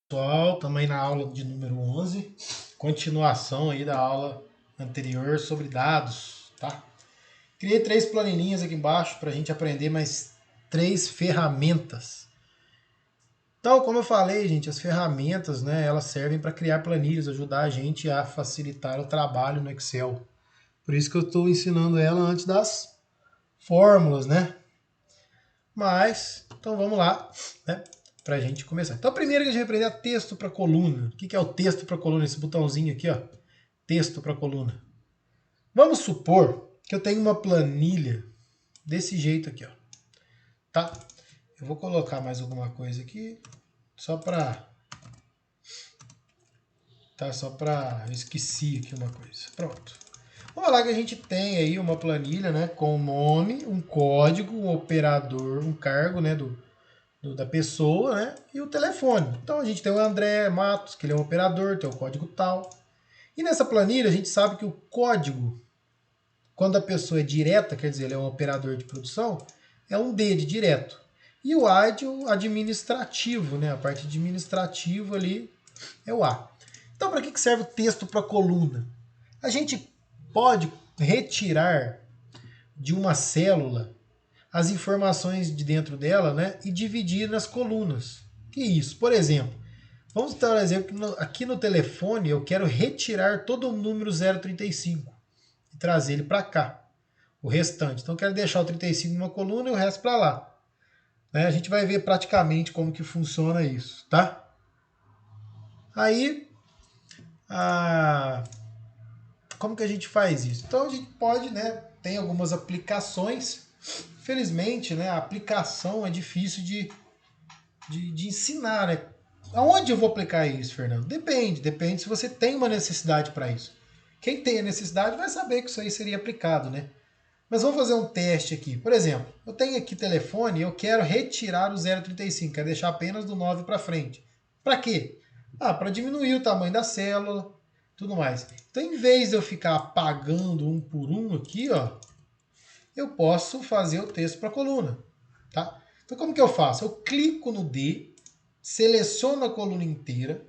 Pessoal, estamos aí na aula de número 11, continuação aí da aula anterior sobre dados, tá? Criei 3 planilhinhas aqui embaixo para a gente aprender mais 3 ferramentas. Então, como eu falei, gente, as ferramentas, né, elas servem para criar planilhas, ajudar a gente a facilitar o trabalho no Excel. Por isso que eu estou ensinando ela antes das fórmulas, né? Mas, então vamos lá, né? Pra gente começar. Então, primeiro que a gente vai aprender é texto para coluna. O que é o texto para coluna? Esse botãozinho aqui, ó. Texto para coluna. Vamos supor que eu tenho uma planilha desse jeito aqui, ó. Tá? Eu vou colocar mais alguma coisa aqui, só para tá? Só para eu esqueci aqui uma coisa. Pronto. Vamos lá que a gente tem aí uma planilha, né, com o nome, um código, um operador, um cargo, né, da pessoa, né, e o telefone. Então a gente tem o André Matos, que ele é um operador, tem o código tal. E nessa planilha a gente sabe que o código, quando a pessoa é direta, quer dizer, ele é um operador de produção, é um D de direto. E o A é de administrativo, né, a parte administrativa ali é o A. Então para que serve o texto para coluna? A gente pode retirar de uma célula as informações de dentro dela, né, e dividir nas colunas. Que isso? Por exemplo, vamos dar um exemplo que aqui no telefone eu quero retirar todo o número 035 e trazer ele para cá, o restante. Então eu quero deixar o 35 numa coluna e o resto para lá. Né? A gente vai ver praticamente como que funciona isso, tá? Aí, como que a gente faz isso? Então a gente pode, né, tem algumas aplicações. Felizmente, né, a aplicação é difícil de ensinar, né? Aonde eu vou aplicar isso, Fernando? Depende se você tem uma necessidade para isso. Quem tem a necessidade vai saber que isso aí seria aplicado, né? Mas vamos fazer um teste aqui. Por exemplo, eu tenho aqui telefone e eu quero retirar o 035, quero deixar apenas do 9 para frente. Para quê? Para diminuir o tamanho da célula, tudo mais. Então, em vez de eu ficar apagando um por um aqui, ó, eu posso fazer o texto para a coluna, tá? Então, como que eu faço? Eu clico no D, seleciono a coluna inteira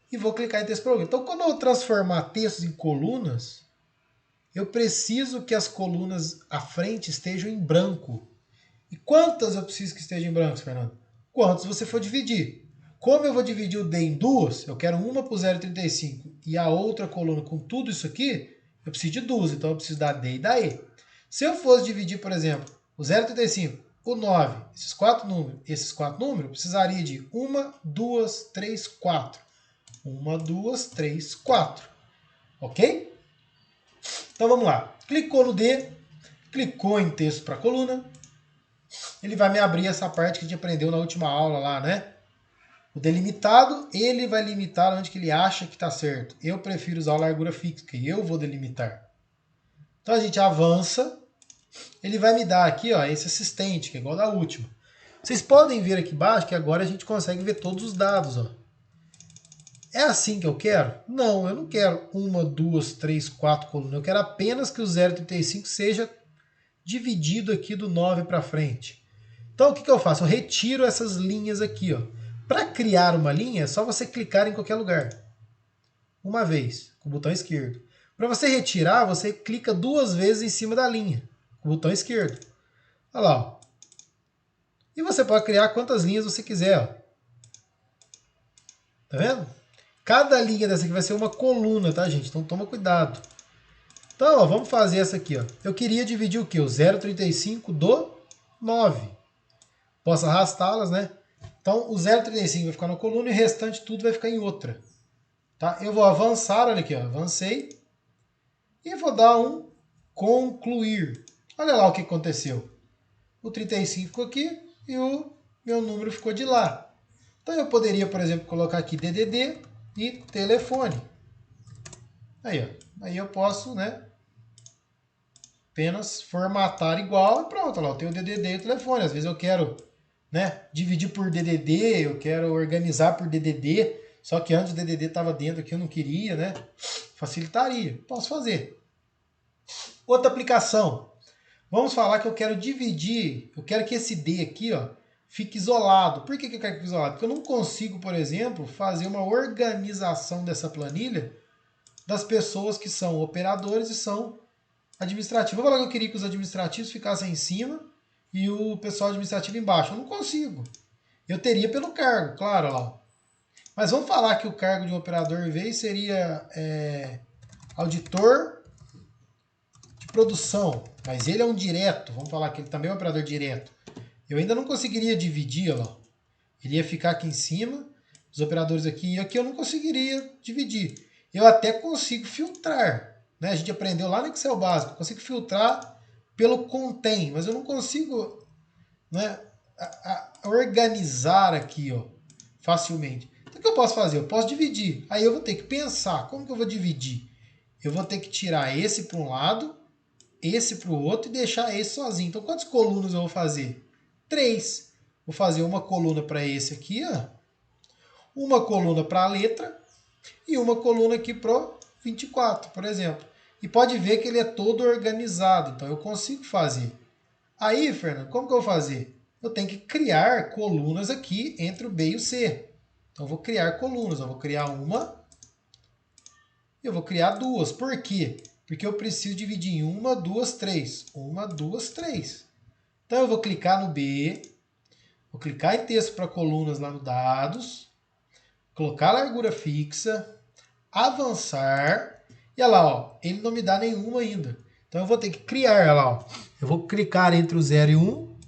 e vou clicar em texto para coluna. Então, quando eu transformar textos em colunas, eu preciso que as colunas à frente estejam em branco. E quantas eu preciso que estejam em branco, Fernando? Quantas você for dividir. Como eu vou dividir o D em duas, eu quero uma para o 0,35 e a outra coluna com tudo isso aqui, eu preciso de duas, então eu preciso da D e da E. Se eu fosse dividir, por exemplo, o 0,35, o 9, esses quatro números, eu precisaria de 1, 2, 3, 4. 1, 2, 3, 4. Ok? Então vamos lá. Clicou no D, clicou em texto para coluna, ele vai me abrir essa parte que a gente aprendeu na última aula lá, né? O delimitado, ele vai limitar onde que ele acha que está certo. Eu prefiro usar a largura fixa, que eu vou delimitar. Então a gente avança, ele vai me dar aqui, ó, esse assistente, que é igual da última. Vocês podem ver aqui embaixo que agora a gente consegue ver todos os dados, ó. É assim que eu quero? Não, eu não quero 1, 2, 3, 4 colunas. Eu quero apenas que o 0,35 seja dividido aqui do 9 para frente. Então o que eu faço? Eu retiro essas linhas aqui, ó. Para criar uma linha, é só você clicar em qualquer lugar. Uma vez, com o botão esquerdo. Para você retirar, você clica 2 vezes em cima da linha, com o botão esquerdo. Olha lá, ó. E você pode criar quantas linhas você quiser, ó. Tá vendo? Cada linha dessa aqui vai ser uma coluna, tá, gente? Então toma cuidado. Então, ó, vamos fazer essa aqui, ó. Eu queria dividir o quê? O 0,35 do 9. Posso arrastá-las, né? Então, o 0,35 vai ficar na coluna e o restante tudo vai ficar em outra. Tá? Eu vou avançar, olha aqui, ó. Avancei. E vou dar um concluir. Olha lá o que aconteceu. O 35 ficou aqui e o meu número ficou de lá. Então, eu poderia, por exemplo, colocar aqui DDD e telefone. Aí, ó. Aí eu posso, né, apenas formatar igual e pronto. Lá, eu tenho o DDD e o telefone. Às vezes eu quero, né, dividir por DDD, eu quero organizar por DDD, só que antes o DDD estava dentro aqui, eu não queria, né? Facilitaria. Posso fazer. Outra aplicação. Vamos falar que eu quero dividir, eu quero que esse D aqui, ó, fique isolado. Por que eu quero que fique isolado? Porque eu não consigo, por exemplo, fazer uma organização dessa planilha das pessoas que são operadores e são administrativos. Vou falar que eu queria que os administrativos ficassem em cima e o pessoal administrativo embaixo. Eu não consigo. Eu teria pelo cargo, claro, lá. Mas vamos falar que o cargo de um operador veio seria auditor de produção. Mas ele é um direto. Vamos falar que ele também é um operador direto. Eu ainda não conseguiria dividir, ó. Ele ia ficar aqui em cima, os operadores aqui, e aqui eu não conseguiria dividir. Eu até consigo filtrar, né? A gente aprendeu lá no Excel básico, eu consigo filtrar pelo contém, mas eu não consigo, né, organizar aqui, ó, facilmente. Então o que eu posso fazer? Eu posso dividir. Aí eu vou ter que pensar, como que eu vou dividir? Eu vou ter que tirar esse para um lado, esse para o outro e deixar esse sozinho. Então quantas colunas eu vou fazer? 3. Vou fazer uma coluna para esse aqui, ó, uma coluna para a letra e uma coluna aqui para o 24, por exemplo. E pode ver que ele é todo organizado, então eu consigo fazer. Aí, Fernando, como que eu vou fazer? Eu tenho que criar colunas aqui entre o B e o C. Então eu vou criar colunas, eu vou criar uma e eu vou criar duas. Por quê? Porque eu preciso dividir em 1, 2, 3. 1, 2, 3. Então eu vou clicar no B, vou clicar em texto para colunas lá no dados, colocar a largura fixa, avançar, e olha lá, ó, ele não me dá nenhuma ainda. Então eu vou ter que criar, olha lá, ó. Eu vou clicar entre o 0 e 1,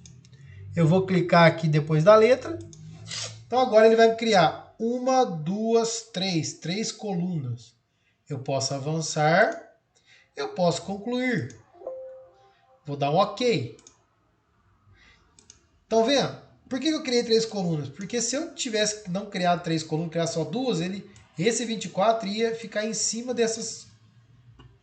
eu vou clicar aqui depois da letra. Então agora ele vai me criar 1, 2, 3, 3 colunas. Eu posso avançar, eu posso concluir. Vou dar um OK. Estão vendo? Por que eu criei 3 colunas? Porque se eu tivesse não criado 3 colunas, criar só 2, esse 24 ia ficar em cima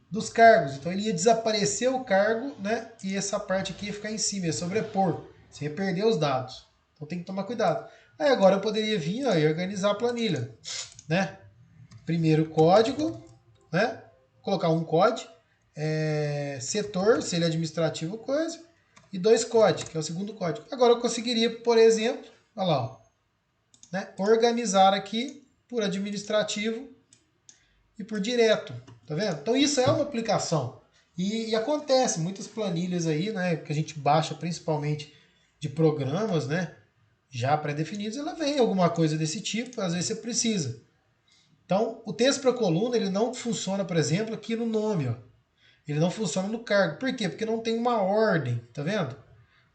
dos cargos. Então ele ia desaparecer o cargo, né? E essa parte aqui ia ficar em cima, ia sobrepor. Você ia perder os dados. Então tem que tomar cuidado. Aí agora eu poderia vir, ó, e organizar a planilha, né? Primeiro código, né? Colocar um código, setor, se ele é administrativo, coisa, e 2 códigos, que é o segundo código. Agora eu conseguiria, por exemplo, olha lá, ó, né? Organizar aqui por administrativo e por direto, tá vendo? Então isso é uma aplicação e acontece muitas planilhas aí, né, que a gente baixa principalmente de programas, né, já pré-definidos, ela vem alguma coisa desse tipo, às vezes você precisa. Então o texto para coluna ele não funciona, por exemplo, aqui no nome, ó. Ele não funciona no cargo. Por quê? Porque não tem uma ordem, tá vendo?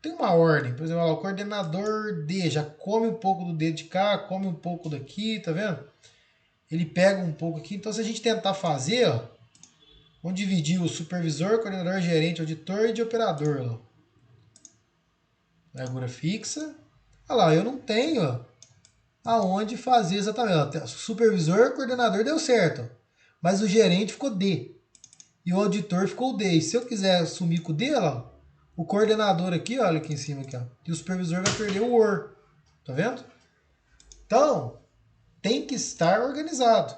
Tem uma ordem, por exemplo, ó, o coordenador D já come um pouco do D de cá, come um pouco daqui, tá vendo? Ele pega um pouco aqui. Então, se a gente tentar fazer, ó, vamos dividir o supervisor, coordenador, gerente, auditor e de operador. Ó. Largura fixa. Olha lá, eu não tenho ó, aonde fazer exatamente. Ó. Supervisor, coordenador deu certo. Ó. Mas o gerente ficou D. E o auditor ficou D. E se eu quiser sumir com o D, ó, o coordenador aqui, olha aqui em cima. Aqui, ó, e o supervisor vai perder o OR. Tá vendo? Então, tem que estar organizado.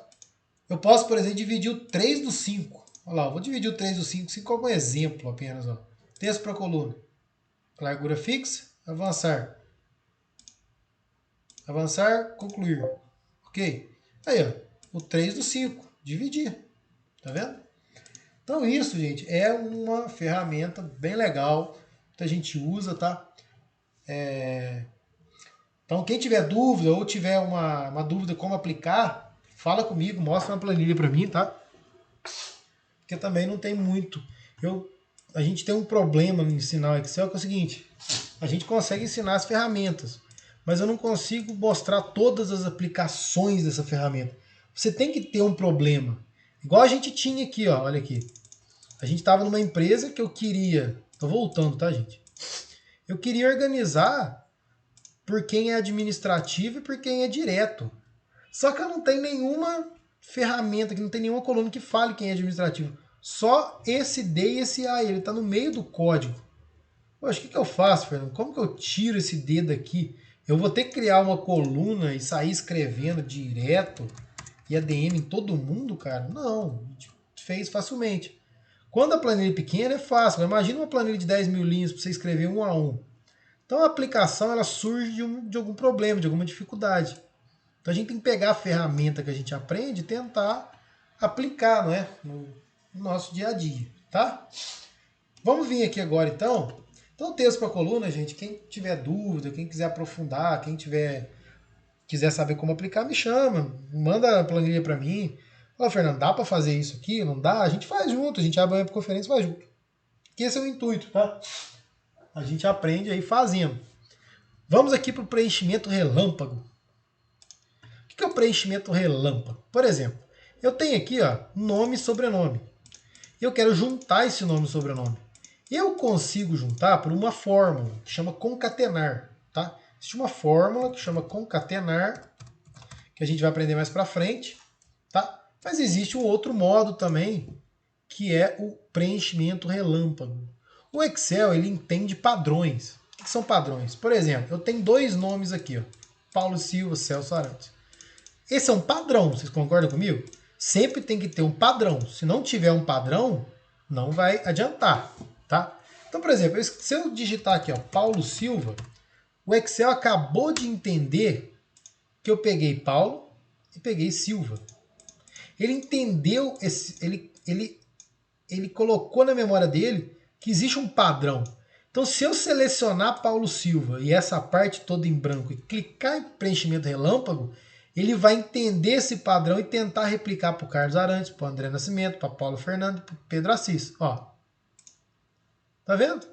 Eu posso, por exemplo, dividir o 3 do 5. Olha lá, eu vou dividir o 3 do 5 como um exemplo apenas. Ó. Texto para coluna. Largura fixa, avançar. Avançar, concluir. Ok? Aí, ó, o 3 do 5. Dividir. Tá vendo? Então isso, gente, é uma ferramenta bem legal que a gente usa, tá? Então quem tiver dúvida ou tiver uma dúvida como aplicar, fala comigo, mostra uma planilha para mim, tá? Porque também não tem muito. A gente tem um problema no ensinar o Excel que é o seguinte, a gente consegue ensinar as ferramentas, mas eu não consigo mostrar todas as aplicações dessa ferramenta. Você tem que ter um problema. Igual a gente tinha aqui, ó, olha aqui. A gente estava numa empresa que eu queria... Tô voltando, tá, gente? Eu queria organizar por quem é administrativo e por quem é direto. Só que eu não tenho nenhuma ferramenta, que não tem nenhuma coluna que fale quem é administrativo. Só esse D e esse A, ele está no meio do código. Poxa, o que eu faço, Fernando? Como que eu tiro esse D daqui? Eu vou ter que criar uma coluna e sair escrevendo direto e ADM em todo mundo, cara? Não, a gente fez facilmente. Quando a planilha é pequena é fácil, imagina uma planilha de 10 mil linhas para você escrever 1 a 1. Então a aplicação ela surge de algum problema, de alguma dificuldade. Então a gente tem que pegar a ferramenta que a gente aprende e tentar aplicar, não é? No nosso dia a dia, tá? Vamos vir aqui agora então. Então texto para coluna, gente, quem tiver dúvida, quem quiser aprofundar, quem quiser saber como aplicar, me chama, manda a planilha para mim. Ó, Fernando, dá para fazer isso aqui? Não dá? A gente faz junto, a gente abre a webconferência e faz junto. Que esse é o intuito, tá? A gente aprende aí fazendo. Vamos aqui para o preenchimento relâmpago. O que é o preenchimento relâmpago? Por exemplo, eu tenho aqui ó, nome e sobrenome. Eu quero juntar esse nome e sobrenome. Eu consigo juntar por uma fórmula que chama concatenar. Tá? Existe uma fórmula que chama concatenar, que a gente vai aprender mais para frente. Tá? Mas existe um outro modo também, que é o preenchimento relâmpago. O Excel ele entende padrões. O que são padrões? Por exemplo, eu tenho dois nomes aqui, ó, Paulo Silva, Celso Arantes. Esse é um padrão, vocês concordam comigo? Sempre tem que ter um padrão. Se não tiver um padrão, não vai adiantar, tá? Então, por exemplo, se eu digitar aqui, ó, Paulo Silva, o Excel acabou de entender que eu peguei Paulo e peguei Silva. Ele entendeu, ele colocou na memória dele que existe um padrão. Então, se eu selecionar Paulo Silva e essa parte toda em branco e clicar em preenchimento relâmpago, ele vai entender esse padrão e tentar replicar para o Carlos Arantes, para o André Nascimento, para Paulo Fernando, para o Pedro Assis. Ó. Tá vendo?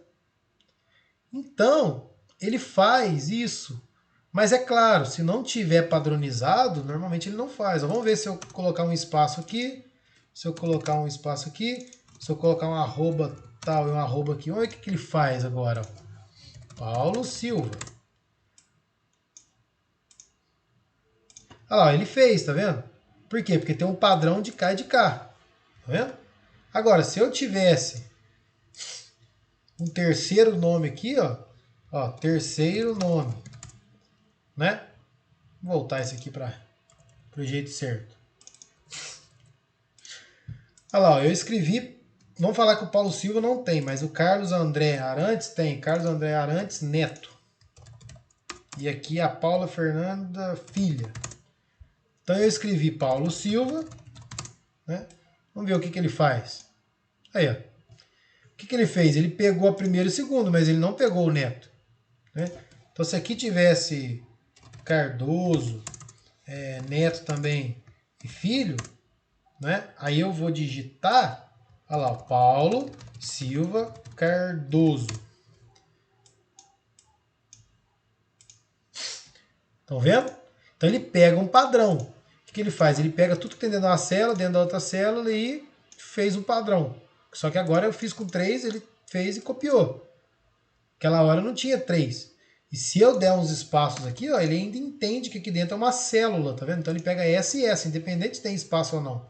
Então, ele faz isso. Mas é claro, se não tiver padronizado, normalmente ele não faz. Vamos ver se eu colocar um espaço aqui, se eu colocar um espaço aqui, se eu colocar um arroba tal e um arroba aqui. Olha o que ele faz agora. Paulo Silva. Olha lá, ele fez, tá vendo? Por quê? Porque tem um padrão de cá e de cá. Tá vendo? Agora, se eu tivesse um terceiro nome aqui, ó, terceiro nome, né? Vou voltar esse aqui para o jeito certo. Olha lá, ó, eu escrevi, vamos falar que o Paulo Silva não tem, mas o Carlos André Arantes tem, Carlos André Arantes Neto. E aqui a Paula Fernanda Filha. Então eu escrevi Paulo Silva, né? Vamos ver o que ele faz. Aí, ó. O que ele fez? Ele pegou a primeiro e o segundo, mas ele não pegou o Neto. Né? Então se aqui tivesse Cardoso, Neto também e Filho, né? Aí eu vou digitar, olha lá, Paulo Silva Cardoso. Estão vendo? Então ele pega um padrão. O que ele faz? Ele pega tudo que tem dentro de uma célula, dentro da outra célula e fez um padrão. Só que agora eu fiz com 3, ele fez e copiou. Aquela hora não tinha 3. E se eu der uns espaços aqui, ó, ele ainda entende que aqui dentro é uma célula, tá vendo? Então ele pega S e S, independente se tem espaço ou não.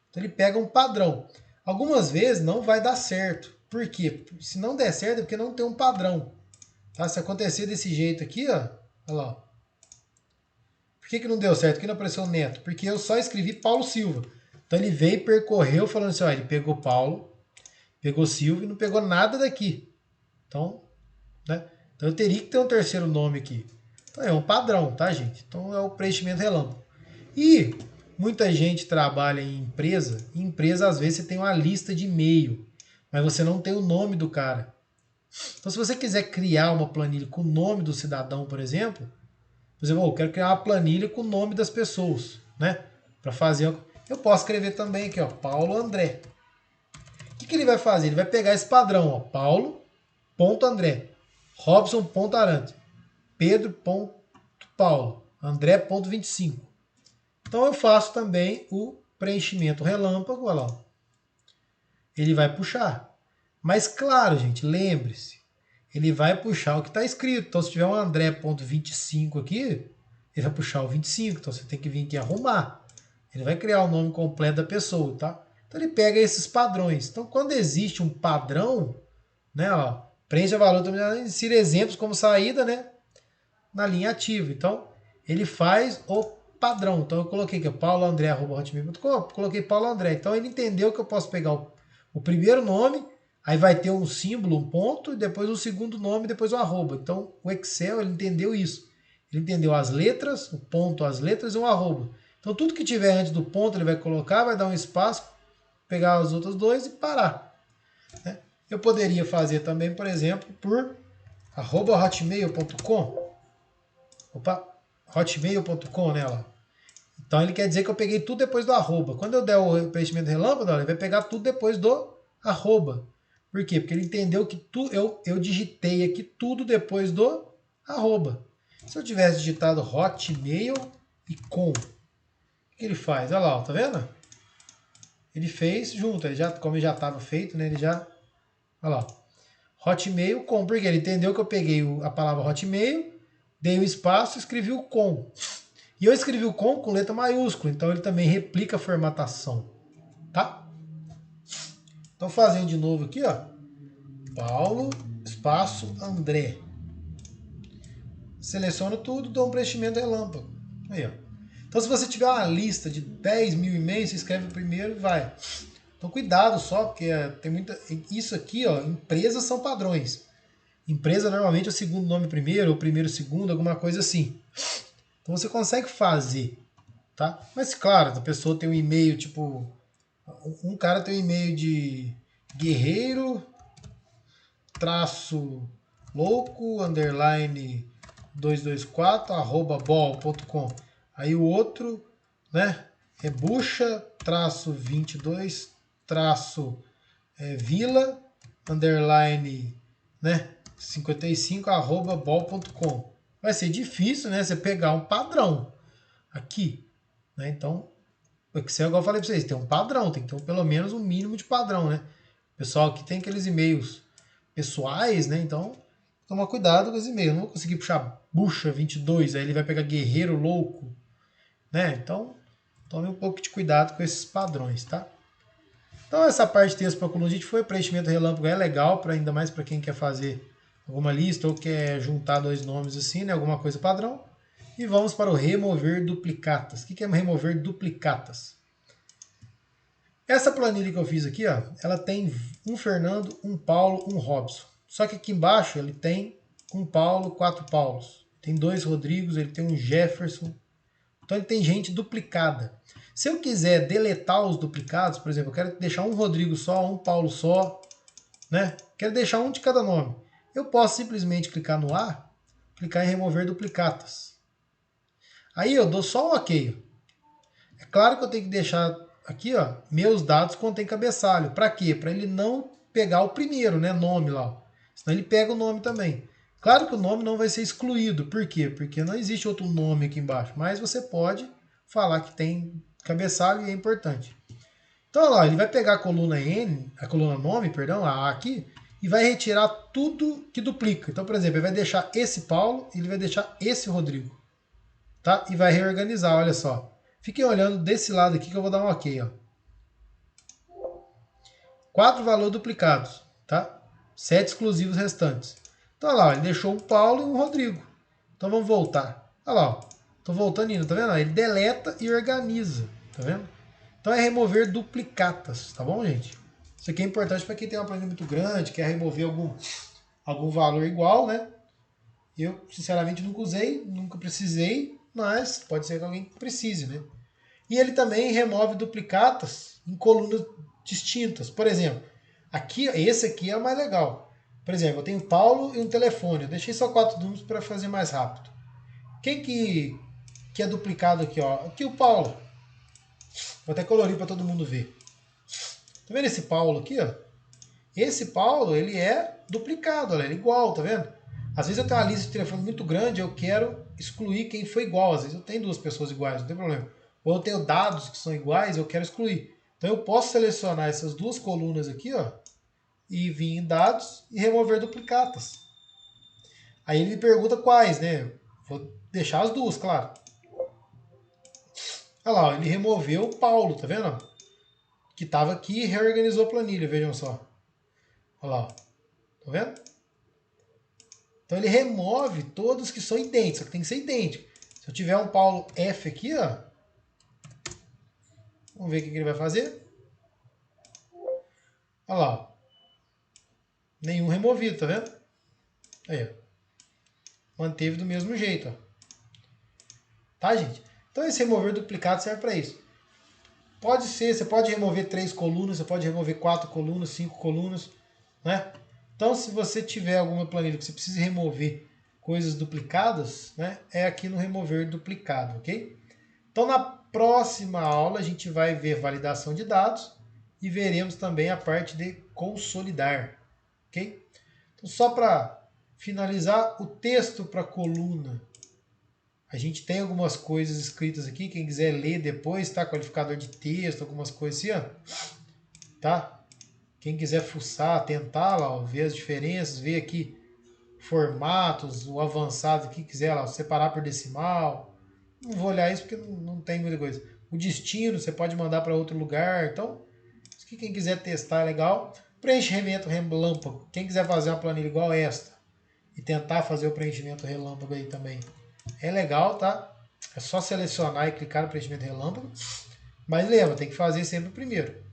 Então ele pega um padrão. Algumas vezes não vai dar certo. Por quê? Se não der certo é porque não tem um padrão. Tá? Se acontecer desse jeito aqui, ó, olha lá. Por que não deu certo? Por que não apareceu o Neto? Porque eu só escrevi Paulo Silva. Então ele veio e percorreu falando assim, ó, ele pegou Paulo, pegou Silva e não pegou nada daqui. Então, né? Então eu teria que ter um terceiro nome aqui. Então é um padrão, tá, gente? Então é o preenchimento relâmpago. E muita gente trabalha em empresa. Em empresa, às vezes, você tem uma lista de e-mail, mas você não tem o nome do cara. Então, se você quiser criar uma planilha com o nome do cidadão, por exemplo, eu quero criar uma planilha com o nome das pessoas, né? Para fazer... Eu posso escrever também aqui, ó, Paulo André. O que ele vai fazer? Ele vai pegar esse padrão, ó, Paulo.André, Robson.Arantes, Pedro.Paulo, André.25. Então eu faço também o preenchimento relâmpago, olha lá. Ele vai puxar. Mas claro, gente, lembre-se, ele vai puxar o que está escrito. Então se tiver um André.25 aqui, ele vai puxar o 25. Então você tem que vir aqui arrumar. Ele vai criar o nome completo da pessoa, tá? Então ele pega esses padrões. Então quando existe um padrão, né, ó, preencha valor, também insira exemplos como saída, né, na linha ativa. Então ele faz o padrão. Então eu coloquei aqui, pauloandré@hotmail.com, coloquei Paulo André. Então ele entendeu que eu posso pegar o primeiro nome, Aí vai ter um símbolo, um ponto, e depois um segundo nome, depois um arroba. Então o Excel ele entendeu isso. Ele entendeu as letras, o ponto, as letras e um arroba. Então tudo que tiver antes do ponto ele vai colocar, vai dar um espaço, pegar os outros dois e parar. Né? Eu poderia fazer também, por exemplo, por @hotmail.com. Opa, hotmail.com, né? Lá. Então ele quer dizer que eu peguei tudo depois do arroba. Quando eu der o preenchimento relâmpago, ele vai pegar tudo depois do arroba. Por quê? Porque ele entendeu que eu digitei aqui tudo depois do arroba. Se eu tivesse digitado hotmail e com, o que ele faz? Olha lá, ó, tá vendo? Ele fez junto, ele já, como já estava feito, né? Ele já. Olha lá. Hotmail com, porque ele entendeu que eu peguei a palavra hotmail, dei o espaço e escrevi o com. E eu escrevi o com letra maiúscula, então ele também replica a formatação. Tá? Então fazendo de novo aqui, ó. Paulo, espaço, André. Seleciono tudo, dou um preenchimento relâmpago. Aí, ó. Então se você tiver uma lista de 10 mil e-mails, você escreve o primeiro e vai. Então cuidado só, porque tem muita. Isso aqui, ó, empresas são padrões. Empresa normalmente é o segundo nome primeiro, ou primeiro segundo, alguma coisa assim. Então você consegue fazer, tá? Mas claro, a pessoa tem um e-mail, tipo, um cara tem um e-mail de guerreiro, traço louco, underline 224, @bol.com. Aí o outro, né, é bucha, traço 22, traço vila, underline, né, 55, @bol.com. Vai ser difícil, né, você pegar um padrão aqui, né? Então, o Excel, igual eu falei para vocês, tem um padrão, tem que ter pelo menos um mínimo de padrão, né? Pessoal que tem aqueles e-mails pessoais, né? Então, toma cuidado com os e-mails. Eu não vou conseguir puxar bucha 22, aí ele vai pegar guerreiro louco, né? Então, tome um pouco de cuidado com esses padrões, tá? Então, essa parte de texto para coluna, a gente foi, preenchimento relâmpago é legal, ainda mais para quem quer fazer alguma lista ou quer juntar dois nomes assim, né? Alguma coisa padrão. E vamos para o remover duplicatas. O que é remover duplicatas? Essa planilha que eu fiz aqui, ó, ela tem um Fernando, um Paulo, um Robson. Só que aqui embaixo ele tem um Paulo, 4 Paulos. Tem 2 Rodrigos, ele tem um Jefferson. Então ele tem gente duplicada. Se eu quiser deletar os duplicados, por exemplo, eu quero deixar um Rodrigo só, um Paulo só, né? Quero deixar um de cada nome. Eu posso simplesmente clicar no A, clicar em remover duplicatas. Aí eu dou só um OK. É claro que eu tenho que deixar aqui, ó, meus dados contém cabeçalho. Para quê? Para ele não pegar o primeiro, né, nome lá. Senão ele pega o nome também. Claro que o nome não vai ser excluído. Por quê? Porque não existe outro nome aqui embaixo. Mas você pode falar que tem cabeçalho e é importante. Então, olha lá, ele vai pegar a coluna N, a coluna nome, perdão, a aqui, e vai retirar tudo que duplica. Então, por exemplo, ele vai deixar esse Paulo e ele vai deixar esse Rodrigo. Tá? E vai reorganizar, olha só. Fiquem olhando desse lado aqui que eu vou dar um OK. Ó. 4 valores duplicados. Tá? 7 exclusivos restantes. Então, olha lá, ele deixou um Paulo e um Rodrigo. Então, vamos voltar. Olha lá, estou voltando indo, tá vendo? Ele deleta e organiza. Tá vendo? Então, é remover duplicatas. Tá bom, gente? Isso aqui é importante para quem tem uma planilha muito grande, quer remover algum valor igual, né? Eu, sinceramente, nunca usei, nunca precisei, mas pode ser que alguém precise, né? E ele também remove duplicatas em colunas distintas. Por exemplo, aqui, esse aqui é o mais legal. Por exemplo, eu tenho Paulo e um telefone. Eu deixei só 4 números para fazer mais rápido. Quem que é duplicado aqui? Ó? Aqui o Paulo. Vou até colorir para todo mundo ver. Tá vendo esse Paulo aqui? Ó? Esse Paulo, ele é duplicado, olha, ele é igual, tá vendo? Às vezes eu tenho uma lista de telefone muito grande, eu quero excluir quem foi igual. Às vezes eu tenho 2 pessoas iguais, não tem problema. Ou eu tenho dados que são iguais, eu quero excluir. Então eu posso selecionar essas 2 colunas aqui, ó, e vir em dados e remover duplicatas. Aí ele me pergunta quais, né? Vou deixar as 2, claro. Olha lá, ele removeu o Paulo, tá vendo? Que estava aqui e reorganizou a planilha, vejam só. Olha lá, tá vendo? Então ele remove todos que são idênticos, só que tem que ser idêntico. Se eu tiver um Paulo F aqui, ó, vamos ver o que ele vai fazer. Olha lá. Nenhum removido, tá vendo? Aí, ó. Manteve do mesmo jeito, ó. Tá, gente? Então esse remover duplicado serve para isso. Pode ser, você pode remover 3 colunas, você pode remover 4 colunas, 5 colunas, né? Então se você tiver alguma planilha que você precisa remover coisas duplicadas, né? É aqui no remover duplicado, ok? Então na próxima aula a gente vai ver validação de dados e veremos também a parte de consolidar, ok? Então só para finalizar, o texto para coluna. A gente tem algumas coisas escritas aqui, quem quiser ler depois, tá? Qualificador de texto, algumas coisas assim, ó. Tá? Quem quiser fuçar, tentar lá, ó, ver as diferenças, ver aqui formatos, o avançado aqui, quiser lá, separar por decimal. Não vou olhar isso porque não tem muita coisa. O destino você pode mandar para outro lugar. Então, isso aqui quem quiser testar é legal. Preenchimento relâmpago. Quem quiser fazer uma planilha igual esta e tentar fazer o preenchimento relâmpago aí também, é legal, tá? É só selecionar e clicar no preenchimento relâmpago. Mas lembra, tem que fazer sempre o primeiro.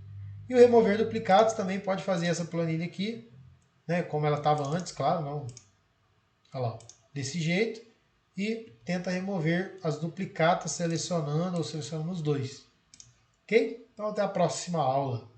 E o remover duplicados também pode fazer essa planilha aqui, né? Como ela estava antes, claro, não. Olha lá, desse jeito. E tenta remover as duplicatas selecionando ou selecionando os dois. Ok? Então até a próxima aula.